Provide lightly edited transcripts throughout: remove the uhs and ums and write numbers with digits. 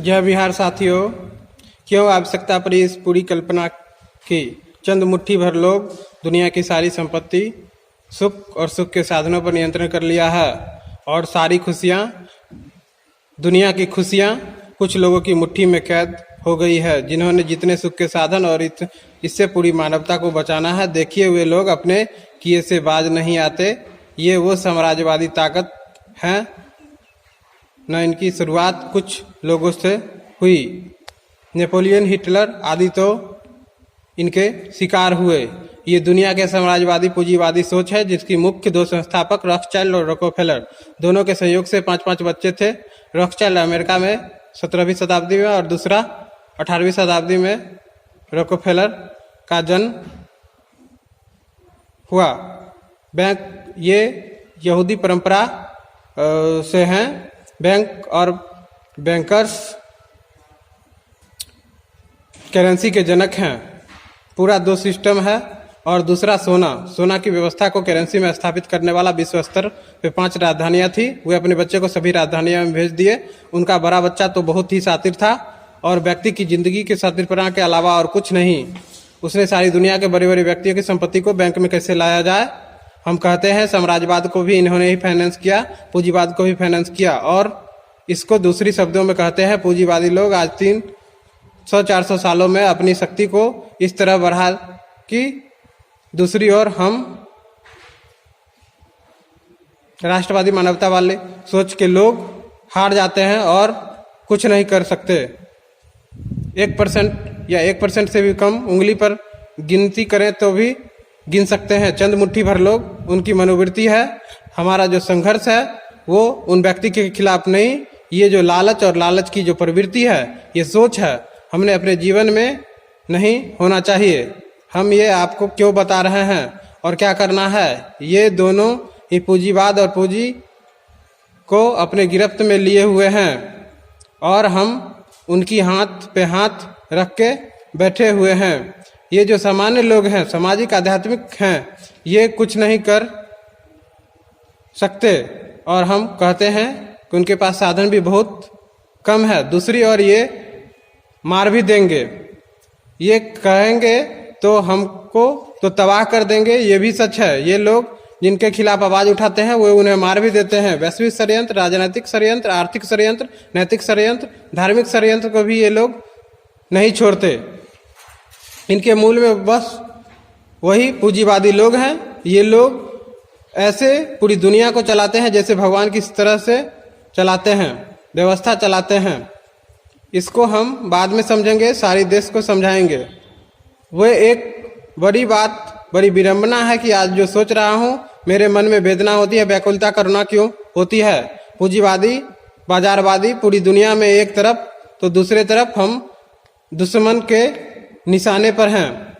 यह विहार साथियों, क्यों आवश्यकता पड़ी इस पूरी कल्पना की। चंद मुट्ठी भर लोग दुनिया की सारी संपत्ति, सुख और सुख के साधनों पर नियंत्रण कर लिया है और सारी खुशियां, दुनिया की खुशियां कुछ लोगों की मुट्ठी में कैद हो गई है, जिन्होंने जितने सुख के साधन और इससे पूरी मानवता को बचाना है। देखिए, वे लोग अपने किए से बाज नहीं आते। ये वो साम्राज्यवादी ताकत है न, इनकी शुरुआत कुछ लोगों से हुई। नेपोलियन, हिटलर आदि तो इनके शिकार हुए। ये दुनिया के साम्राज्यवादी पूंजीवादी सोच है, जिसकी मुख्य दो संस्थापक रॉकफेलर और रॉकफेलर दोनों के सहयोग से 5-5 बच्चे थे। रॉकफेलर अमेरिका में 17वीं शताब्दी में और दूसरा 18वीं शताब्दी में रॉकफेलर का जन्म हुआ। बैंक ये यहूदी परंपरा से हैं। बैंक और बैंकर्स करेंसी के जनक हैं। पूरा दो सिस्टम है और दूसरा सोना की व्यवस्था को करेंसी में स्थापित करने वाला विश्व स्तर पे 5 राजधानियां थी। वे अपने बच्चे को सभी राजधानियों में भेज दिए। उनका बड़ा बच्चा तो बहुत ही शातिर था और व्यक्ति की जिंदगी के शातिरपना के अलावा और कुछ नहीं। उसने सारी दुनिया के बड़े बड़े व्यक्तियों की संपत्ति को बैंक में कैसे लाया जाए। हम कहते हैं साम्राज्यवाद को भी इन्होंने ही फाइनेंस किया, पूंजीवाद को भी फाइनेंस किया। और इसको दूसरी शब्दों में कहते हैं, पूंजीवादी लोग आज 300-400 सालों में अपनी शक्ति को इस तरह बढ़ा कि दूसरी ओर हम राष्ट्रवादी मानवता वाले सोच के लोग हार जाते हैं और कुछ नहीं कर सकते। 1% या 1% से भी कम उंगली पर गिनती करें तो भी गिन सकते हैं। चंद मुट्ठी भर लोग, उनकी मनोवृत्ति है। हमारा जो संघर्ष है वो उन व्यक्ति के खिलाफ नहीं, ये जो लालच और लालच की जो प्रवृत्ति है, ये सोच है, हमने अपने जीवन में नहीं होना चाहिए। हम ये आपको क्यों बता रहे हैं और क्या करना है। ये दोनों ही पूंजीवाद और पूंजी को अपने गिरफ्त में लिए हुए हैं और हम उनकी हाथ पे हाथ रख के बैठे हुए हैं। ये जो सामान्य लोग हैं, सामाजिक आध्यात्मिक हैं, ये कुछ नहीं कर सकते और हम कहते हैं कि उनके पास साधन भी बहुत कम है। दूसरी ओर ये मार भी देंगे, ये कहेंगे तो हमको तो तबाह कर देंगे। ये भी सच है। ये लोग जिनके खिलाफ आवाज उठाते हैं वो उन्हें मार भी देते हैं। वैश्विक षड्यंत्र, राजनीतिक षड्यंत्र, आर्थिक षड्यंत्र, नैतिक षड्यंत्र, धार्मिक षड्यंत्र को भी ये लोग नहीं छोड़ते। इनके मूल में बस वही पूंजीवादी लोग हैं। ये लोग ऐसे पूरी दुनिया को चलाते हैं जैसे भगवान किस तरह से चलाते हैं, व्यवस्था चलाते हैं। इसको हम बाद में समझेंगे, सारी देश को समझाएंगे। वह एक बड़ी बात, बड़ी विडंबना है कि आज जो सोच रहा हूँ मेरे मन में वेदना होती है, व्याकुलता, करुणा क्यों होती है। पूंजीवादी, बाजारवादी पूरी दुनिया में एक तरफ तो दूसरे तरफ हम दुश्मन के निशाने पर हैं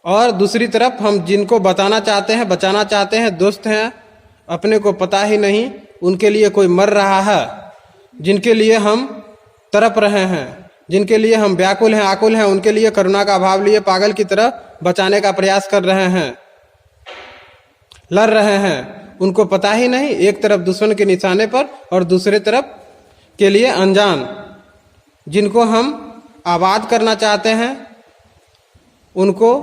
और दूसरी तरफ हम जिनको बताना चाहते हैं, बचाना चाहते हैं, दोस्त हैं, अपने को पता ही नहीं उनके लिए कोई मर रहा है, जिनके लिए हम तड़प रहे हैं, जिनके लिए हम व्याकुल हैं, आकुल हैं, उनके लिए करुणा का भाव लिए पागल की तरह बचाने का प्रयास कर रहे हैं, लड़ रहे हैं। उनको पता ही नहीं, एक तरफ दुश्मन के निशाने पर और दूसरे तरफ के लिए अनजान, जिनको हम आबाद करना चाहते हैं, उनको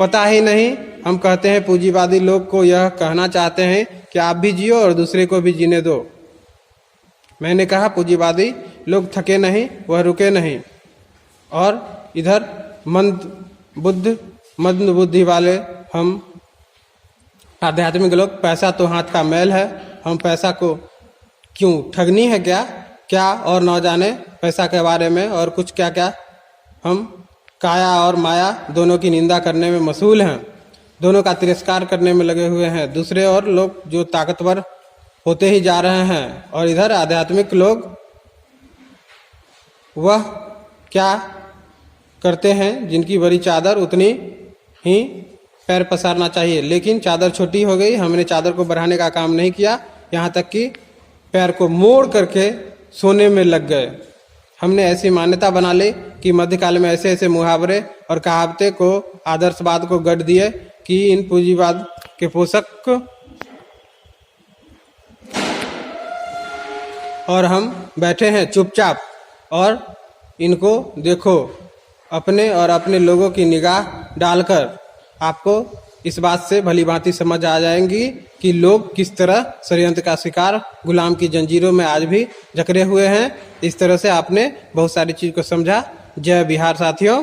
पता ही नहीं। हम कहते हैं पूंजीवादी लोग को यह कहना चाहते हैं कि आप भी जियो और दूसरे को भी जीने दो। मैंने कहा पूंजीवादी लोग थके नहीं, वह रुके नहीं। और इधर मंद बुद्धि वाले हम आध्यात्मिक लोग, पैसा तो हाथ का मैल है, हम पैसा को क्यों ठगनी है क्या और न जाने पैसा के बारे में और कुछ क्या हम काया और माया दोनों की निंदा करने में मशगूल हैं, दोनों का तिरस्कार करने में लगे हुए हैं। दूसरे और लोग जो ताकतवर होते ही जा रहे हैं और इधर आध्यात्मिक लोग वह क्या करते हैं, जिनकी बड़ी चादर उतनी ही पैर पसारना चाहिए, लेकिन चादर छोटी हो गई। हमने चादर को बढ़ाने का काम नहीं किया, यहाँ तक कि पैर को मोड़ करके सोने में लग गए। हमने ऐसी मान्यता बना ली कि मध्यकाल में ऐसे ऐसे मुहावरे और कहावतें को, आदर्शवाद को गढ़ दिए कि इन पूंजीवाद के पोषक और हम बैठे हैं चुपचाप और इनको देखो, अपने और अपने लोगों की निगाह डालकर आपको इस बात से भली भांति समझ आ जाएंगी कि लोग किस तरह षड्यंत्र का शिकार गुलाम की जंजीरों में आज भी जकड़े हुए हैं। इस तरह से आपने बहुत सारी चीज को समझा। जय बिहार साथियों।